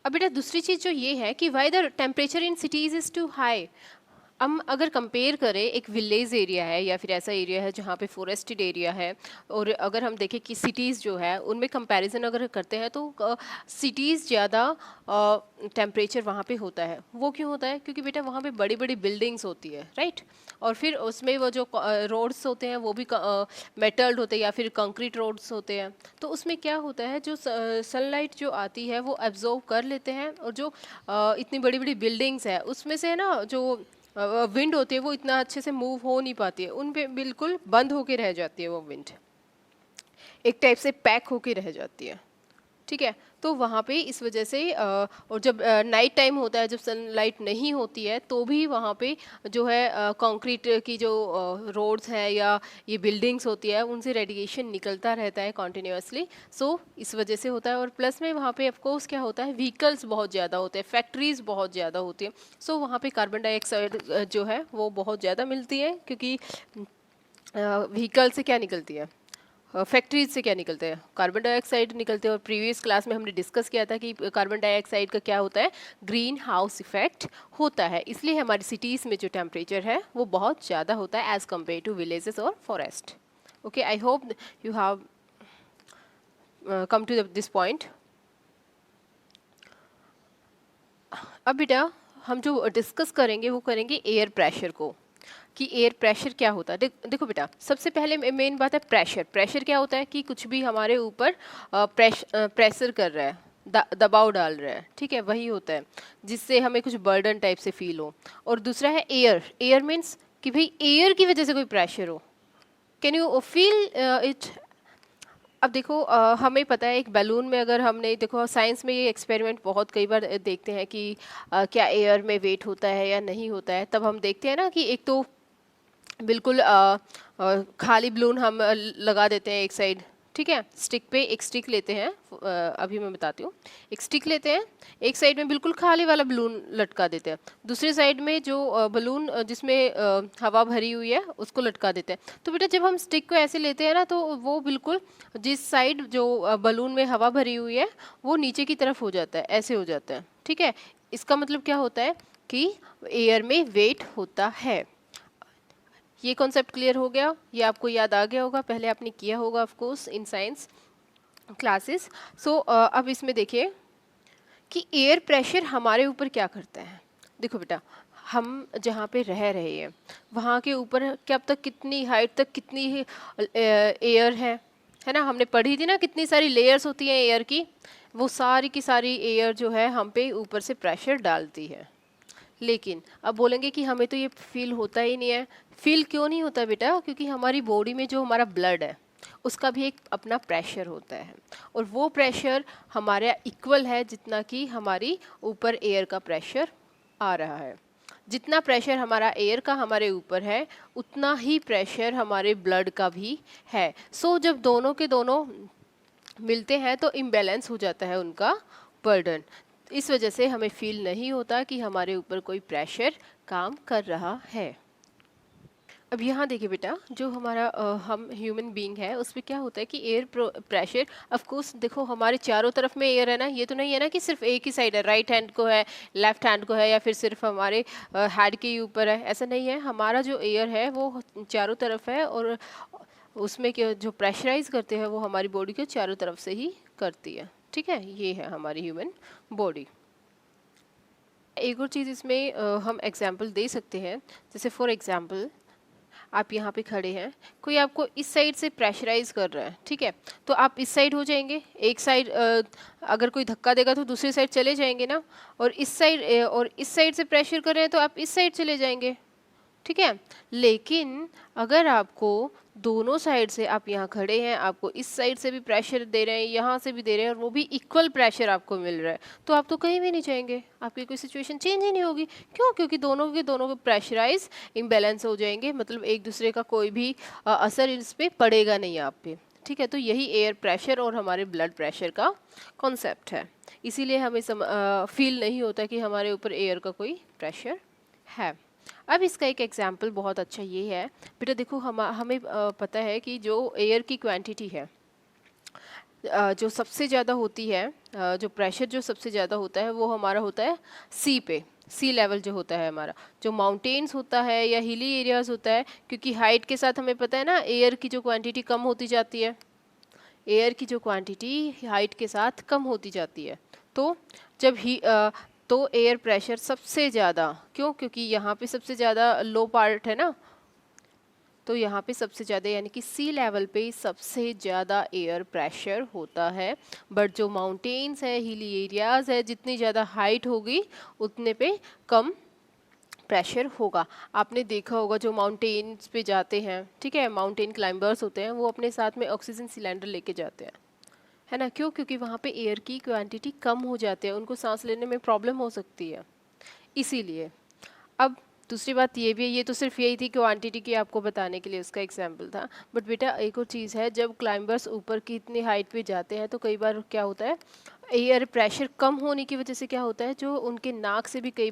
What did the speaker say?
अब बेटा दूसरी चीज़ जो ये है कि why the temperature in cities is too high. हम अगर कंपेयर करें, एक विलेज एरिया है या फिर ऐसा एरिया है जहाँ पे फॉरेस्टेड एरिया है, और अगर हम देखें कि सिटीज़ जो है उनमें कंपैरिजन अगर करते हैं तो सिटीज़ ज़्यादा टेम्परेचर वहाँ पे होता है। वो क्यों होता है? क्योंकि बेटा वहाँ पे बड़ी बड़ी बिल्डिंग्स होती है, राइट। और फिर उसमें वो जो रोड्स होते हैं वो भी मेटल्ड होते हैं या फिर कंक्रीट रोड्स होते हैं। तो उसमें क्या होता है, जो सनलाइट जो आती है वो एब्जॉर्ब कर लेते हैं, और जो इतनी बड़ी बड़ी बिल्डिंग्स है उसमें से है ना, जो विंड होती है वो इतना अच्छे से मूव हो नहीं पाती है, उन पे बिल्कुल बंद होके रह जाती है वो विंड, एक टाइप से पैक होके रह जाती है, ठीक है। तो वहाँ पे इस वजह से और जब नाइट टाइम होता है, जब सनलाइट नहीं होती है, तो भी वहाँ पे जो है कंक्रीट की जो रोड्स हैं या ये बिल्डिंग्स होती है उनसे रेडिएशन निकलता रहता है कॉन्टिन्यूसली। सो इस वजह से होता है। और प्लस में वहाँ पे ऑफकोर्स क्या होता है, व्हीकल्स बहुत ज़्यादा होते हैं, फैक्ट्रीज बहुत ज़्यादा होती है। सो वहाँ पे कार्बन डाइऑक्साइड जो है वो बहुत ज़्यादा मिलती है, क्योंकि व्हीकल से क्या निकलती है, फैक्ट्रीज से क्या निकलते हैं, कार्बन डाइऑक्साइड निकलते हैं। और प्रीवियस क्लास में हमने डिस्कस किया था कि कार्बन डाइऑक्साइड का क्या होता है, ग्रीन हाउस इफेक्ट होता है। इसलिए हमारी सिटीज़ में जो टेम्परेचर है वो बहुत ज़्यादा होता है एज़ कम्पेयर टू विलेजेस और forest. Okay, I hope you have come to this point. अब बेटा हम जो डिस्कस करेंगे वो करेंगे एयर प्रेशर को, कि एयर प्रेशर क्या होता है। देखो बेटा, सबसे पहले मेन बात है प्रेशर। प्रेशर क्या होता है कि कुछ भी हमारे ऊपर प्रेशर कर रहा है, दबाव डाल रहा है, ठीक है, वही होता है जिससे हमें कुछ बर्डन टाइप से फील हो। और दूसरा है एयर। एयर मीन्स कि भाई एयर की वजह से कोई प्रेशर हो, कैन यू फील इट। अब देखो हमें पता है एक बैलून में, अगर हमने देखो साइंस में ये एक्सपेरिमेंट बहुत कई बार देखते हैं कि क्या एयर में वेट होता है या नहीं होता है। तब हम देखते हैं ना कि एक तो बिल्कुल खाली बलून हम लगा देते हैं एक साइड, ठीक है, स्टिक पे एक स्टिक लेते हैं, अभी मैं बताती हूँ। एक स्टिक लेते हैं, एक साइड में बिल्कुल खाली वाला बलून लटका देते हैं, दूसरी साइड में जो बलून जिसमें हवा भरी हुई है उसको लटका देते हैं। तो बेटा जब हम स्टिक को ऐसे लेते हैं ना, तो वो बिल्कुल जिस साइड जो बलून में हवा भरी हुई है वो नीचे की तरफ हो जाता है, ऐसे हो जाता है, ठीक है। इसका मतलब क्या होता है कि एयर में वेट होता है। ये कॉन्सेप्ट क्लियर हो गया, ये आपको याद आ गया होगा, पहले आपने किया होगा of course in science classes. So अब इसमें देखिए कि एयर प्रेशर हमारे ऊपर क्या करता है। देखो बेटा, हम जहाँ पे रह रहे हैं वहाँ के ऊपर क्या अब तक कितनी हाइट तक कितनी एयर है ना, हमने पढ़ी थी ना कितनी सारी लेयर्स होती हैं एयर की। वो सारी की सारी एयर जो है हम पे ऊपर से प्रेशर डालती है। लेकिन अब बोलेंगे कि हमें तो ये फील होता ही नहीं है। फील क्यों नहीं होता बेटा? क्योंकि हमारी बॉडी में जो हमारा ब्लड है उसका भी एक अपना प्रेशर होता है, और वो प्रेशर हमारे इक्वल है जितना कि हमारी ऊपर एयर का प्रेशर आ रहा है। जितना प्रेशर हमारा एयर का हमारे ऊपर है उतना ही प्रेशर हमारे ब्लड का भी है। सो जब दोनों के दोनों मिलते हैं तो इम्बैलेंस हो जाता है उनका बर्डन। इस वजह से हमें फील नहीं होता कि हमारे ऊपर कोई प्रेशर काम कर रहा है। अब यहाँ देखिए बेटा, जो हमारा हम ह्यूमन बीइंग है उसमें क्या होता है कि एयर प्रेशर, ऑफ कोर्स देखो हमारे चारों तरफ में एयर है ना, ये तो नहीं है ना कि सिर्फ एक ही साइड है, राइट हैंड को है, लेफ्ट हैंड को है, या फिर सिर्फ हमारे हेड के ही ऊपर है, ऐसा नहीं है। हमारा जो एयर है वो चारों तरफ है, और उसमें क्या जो प्रेशराइज करते हैं वो हमारी बॉडी के चारों तरफ से ही करती है, ठीक है। ये है हमारी ह्यूमन बॉडी। एक और चीज़ इसमें हम एग्जाम्पल दे सकते हैं, जैसे फॉर एग्जाम्पल आप यहाँ पे खड़े हैं, कोई आपको इस साइड से प्रेशराइज कर रहा है, ठीक है, तो आप इस साइड हो जाएंगे। एक साइड अगर कोई धक्का देगा तो दूसरी साइड चले जाएंगे ना, और इस साइड से प्रेशर कर रहे हैं तो आप इस साइड चले जाएंगे, ठीक है। लेकिन अगर आपको दोनों साइड से, आप यहाँ खड़े हैं, आपको इस साइड से भी प्रेशर दे रहे हैं, यहाँ से भी दे रहे हैं, और वो भी इक्वल प्रेशर आपको मिल रहा है, तो आप तो कहीं भी नहीं जाएंगे, आपकी कोई सिचुएशन चेंज ही नहीं होगी। क्यों? क्योंकि दोनों के दोनों प्रेशराइज इम्बैलेंस हो जाएंगे, मतलब एक दूसरे का कोई भी असर इस पर पड़ेगा नहीं आप पे, ठीक है। तो यही एयर प्रेशर और हमारे ब्लड प्रेशर का कॉन्सेप्ट है। इसीलिए हमें फील नहीं होता कि हमारे ऊपर एयर का कोई प्रेशर है। अब इसका एक एग्जाम्पल बहुत अच्छा ये है बेटा, देखो हमें पता है कि जो एयर की क्वांटिटी है जो सबसे ज़्यादा होती है, जो प्रेशर जो सबसे ज़्यादा होता है वो हमारा होता है सी पे, सी लेवल जो होता है हमारा। जो माउंटेन्स होता है या हिली एरियाज होता है, क्योंकि हाइट के साथ हमें पता है ना एयर की जो क्वांटिटी कम होती जाती है, एयर की जो क्वांटिटी हाइट के साथ कम होती जाती है। तो जब तो एयर प्रेशर सबसे ज़्यादा, क्यों? क्योंकि यहाँ पे सबसे ज़्यादा लो पार्ट है ना, तो यहाँ पे सबसे ज़्यादा यानी कि सी लेवल पे सबसे ज़्यादा एयर प्रेशर होता है। बट जो माउंटेन्स है, हिली एरियाज़ है, जितनी ज़्यादा हाइट होगी उतने पे कम प्रेशर होगा। आपने देखा होगा जो माउंटेन्स पे जाते हैं, ठीक है, माउंटेन क्लाइंबर्स होते हैं, वो अपने साथ में ऑक्सीजन सिलेंडर लेके जाते हैं, है ना? क्यों? क्योंकि वहाँ पे एयर की क्वांटिटी कम हो जाती है, उनको सांस लेने में प्रॉब्लम हो सकती है, इसीलिए। अब दूसरी बात ये भी है, ये तो सिर्फ यही थी क्वांटिटी की आपको बताने के लिए उसका एग्जाम्पल था। बट बेटा एक और चीज़ है, जब क्लाइंबर्स ऊपर की इतनी हाइट पे जाते हैं तो कई बार क्या होता है, एयर प्रेशर कम होने की वजह से क्या होता है, जो उनके नाक से भी कई